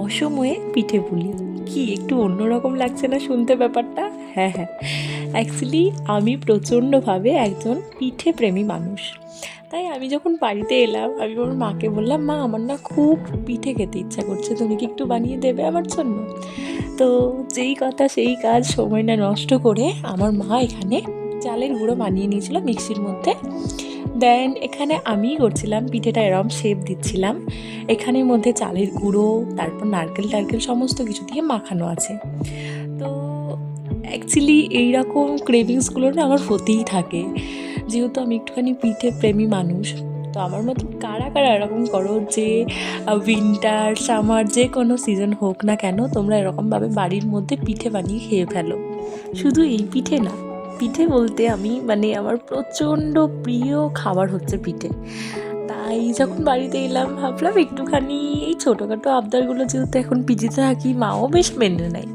অসময়ে পিঠে পুলি কি একটু অন্যরকম লাগছে না শুনতে ব্যাপারটা? হ্যাঁ হ্যাঁ, অ্যাকচুয়ালি আমি প্রচণ্ডভাবে একজন পিঠে প্রেমী মানুষ। তাই আমি যখন বাড়িতে এলাম আমি আমার মাকে বললাম, মা আমার না খুব পিঠে খেতে ইচ্ছা করছে, তুমি কি একটু বানিয়ে দেবে আমার জন্য? তো যেই কথা সেই কাজ, সময় না নষ্ট করে আমার মা এখানে চালের গুঁড়ো বানিয়ে নিয়েছিল মিক্সির মধ্যে। দেন এখানে আমিই করছিলাম পিঠেটা, এরম শেপ দিচ্ছিলাম। এখানের মধ্যে চালের গুঁড়ো, তারপর নারকেল টারকেল সমস্ত কিছু দিয়ে মাখানো আছে। তো অ্যাকচুয়ালি এইরকম ক্রেভিংসগুলো না আমার হতেই থাকে, যেহেতু আমি একটুখানি পিঠে প্রেমী মানুষ। তো আমার মতো কারা কারা এরকম করো যে উইন্টার সামার যে কোনো সিজন হোক না কেন, তোমরা এরকমভাবে বাড়ির মধ্যে পিঠে বানিয়ে খেয়ে ফেলো? শুধু এই পিঠে না, পিঠে বলতে আমি মানে আমার প্রচণ্ড প্রিয় খাবার হচ্ছে পিঠে। তাই যখন বাড়িতে এলাম ভাবলাম একটুখানি এই ছোটোখাটো আবদারগুলো, যেহেতু এখন পিজিতে থাকি মাও বেশ মেনে নেয়।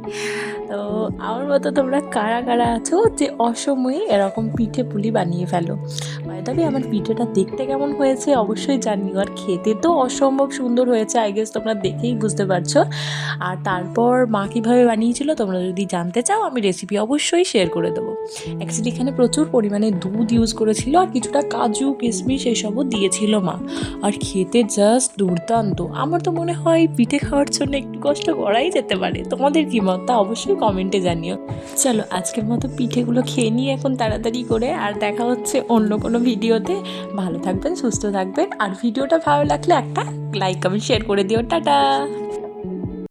তো আমার মতো তোমরা কারা কারা আছো যে অসময়ে এরকম পিঠে পুলি বানিয়ে ফেলো? তবে আমার পিঠেটা দেখতে কেমন হয়েছে অবশ্যই জানিও, আর খেতে তো অসম্ভব সুন্দর হয়েছে, আই গেস তোমরা দেখেই বুঝতে পারছো। আর তারপর মা কীভাবে বানিয়েছিল তোমরা যদি জানতে চাও আমি রেসিপি অবশ্যই শেয়ার করে দেবো। অ্যাকচুয়ালি এখানে প্রচুর পরিমাণে দুধ ইউজ করেছিল আর কিছুটা কাজু কিশমিশ এসবও দিয়েছিল মা। আর খেতে জাস্ট দুর্দান্ত। আমার তো মনে হয় পিঠে খাওয়ার জন্য একটু কষ্ট করাই যেতে পারে। তোমাদের কী মত তা অবশ্যই কমেন্টে জানিও। চলো আজকের মতো পিঠেগুলো খেয়ে নিই এখন তাড়াতাড়ি করে, আর দেখা হচ্ছে অন্য কোনো ভিডিওতে। ভালো থাকবেন, সুস্থ থাকবেন, আর ভিডিওটা ভালো লাগলে একটা লাইক কমেন্ট শেয়ার করে দিও। টাটা।